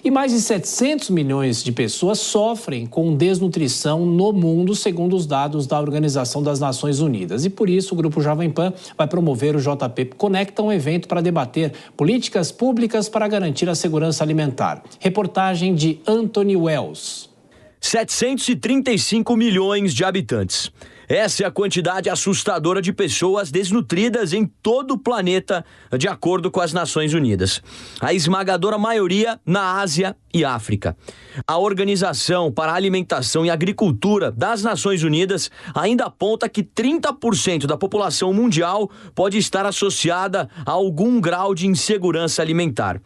E mais de 700 milhões de pessoas sofrem com desnutrição no mundo, segundo os dados da Organização das Nações Unidas. E por isso o Grupo Jovem Pan vai promover o JP Conecta, um evento para debater políticas públicas para garantir a segurança alimentar. Reportagem de Anthony Wells. 735 milhões de habitantes. Essa é a quantidade assustadora de pessoas desnutridas em todo o planeta, de acordo com as Nações Unidas. A esmagadora maioria na Ásia e África. A Organização para a Alimentação e Agricultura das Nações Unidas ainda aponta que 30% da população mundial pode estar associada a algum grau de insegurança alimentar.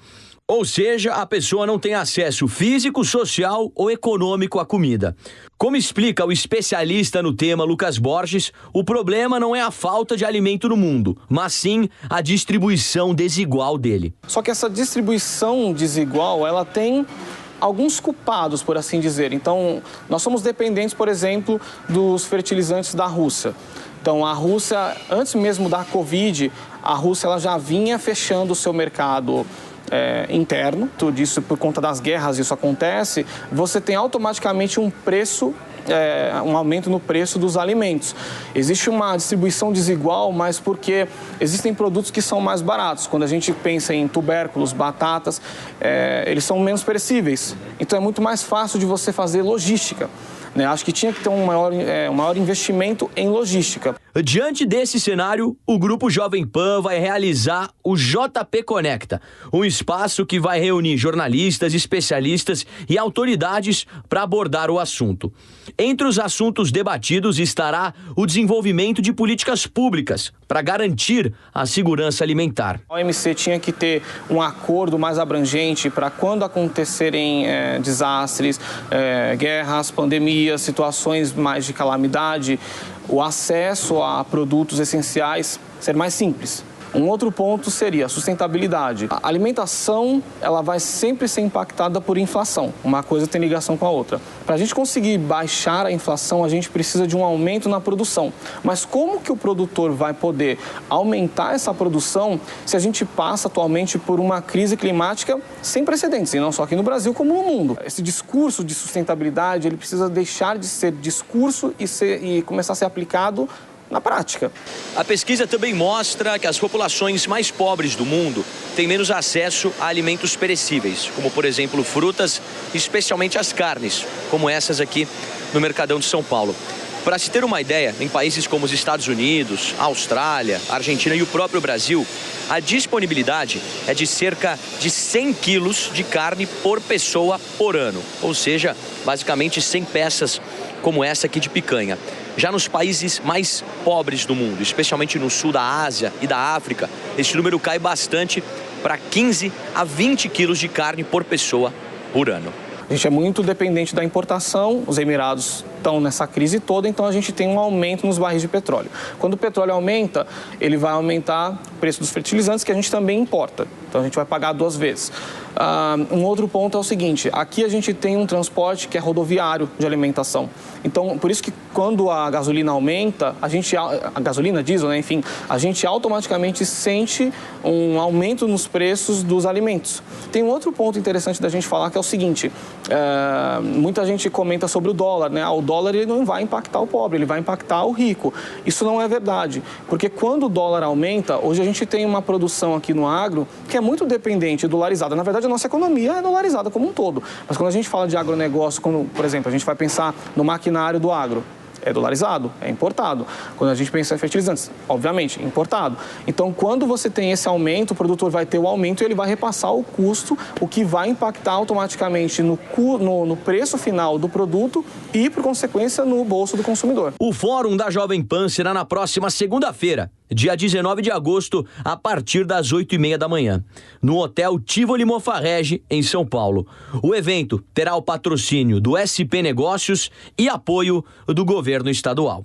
Ou seja, a pessoa não tem acesso físico, social ou econômico à comida. Como explica o especialista no tema Lucas Borges, o problema não é a falta de alimento no mundo, mas sim a distribuição desigual dele. Só que essa distribuição desigual, ela tem alguns culpados, por assim dizer. Então, nós somos dependentes, por exemplo, dos fertilizantes da Rússia. Então, a Rússia, antes mesmo da Covid, a Rússia ela já vinha fechando o seu mercado interno, tudo isso por conta das guerras, isso acontece, você tem automaticamente um aumento no preço dos alimentos. Existe uma distribuição desigual, mas porque existem produtos que são mais baratos. Quando a gente pensa em tubérculos, batatas, eles são menos perecíveis. Então é muito mais fácil de você fazer logística. Acho que tinha que ter um maior investimento em logística. Diante desse cenário, o Grupo Jovem Pan vai realizar o JP Conecta, um espaço que vai reunir jornalistas, especialistas e autoridades para abordar o assunto. Entre os assuntos debatidos estará o desenvolvimento de políticas públicas para garantir a segurança alimentar. A OMC tinha que ter um acordo mais abrangente para quando acontecerem desastres, guerras, pandemias, situações mais de calamidade, o acesso a produtos essenciais ser mais simples. Um outro ponto seria a sustentabilidade. A alimentação, ela vai sempre ser impactada por inflação. Uma coisa tem ligação com a outra. Para a gente conseguir baixar a inflação, a gente precisa de um aumento na produção. Mas como que o produtor vai poder aumentar essa produção se a gente passa atualmente por uma crise climática sem precedentes, e não só aqui no Brasil, como no mundo? Esse discurso de sustentabilidade, ele precisa deixar de ser discurso e começar a ser aplicado na prática. A pesquisa também mostra que as populações mais pobres do mundo têm menos acesso a alimentos perecíveis, como, por exemplo, frutas, especialmente as carnes, como essas aqui no Mercadão de São Paulo. Para se ter uma ideia, em países como os Estados Unidos, a Austrália, a Argentina e o próprio Brasil, a disponibilidade é de cerca de 100 quilos de carne por pessoa por ano, ou seja, basicamente 100 peças como essa aqui de picanha. Já nos países mais pobres do mundo, especialmente no sul da Ásia e da África, esse número cai bastante para 15 a 20 quilos de carne por pessoa por ano. A gente é muito dependente da importação, os Emirados estão nessa crise toda, então a gente tem um aumento nos barris de petróleo. Quando o petróleo aumenta, ele vai aumentar o preço dos fertilizantes, que a gente também importa. Então a gente vai pagar 2 vezes. Um outro ponto é o seguinte, aqui a gente tem um transporte que é rodoviário de alimentação. Então, por isso que quando a gasolina aumenta, a gasolina, diesel, né, enfim, a gente automaticamente sente um aumento nos preços dos alimentos. Tem um outro ponto interessante da gente falar, que é o seguinte, muita gente comenta sobre o dólar, né? O dólar ele não vai impactar o pobre, ele vai impactar o rico. Isso não é verdade, porque quando o dólar aumenta, hoje a gente tem uma produção aqui no agro que é muito dependente, dolarizada. Na verdade, a nossa economia é dolarizada como um todo. Mas quando a gente fala de agronegócio, como, por exemplo, a gente vai pensar no maquinário do agro, é dolarizado, é importado. Quando a gente pensa em fertilizantes, obviamente, importado. Então, quando você tem esse aumento, o produtor vai ter o aumento e ele vai repassar o custo, o que vai impactar automaticamente no preço final do produto e, por consequência, no bolso do consumidor. O Fórum da Jovem Pan será na próxima segunda-feira, dia 19 de agosto, a partir das 8h30 da manhã, no Hotel Tivoli Mofarrege, em São Paulo. O evento terá o patrocínio do SP Negócios e apoio do governo estadual.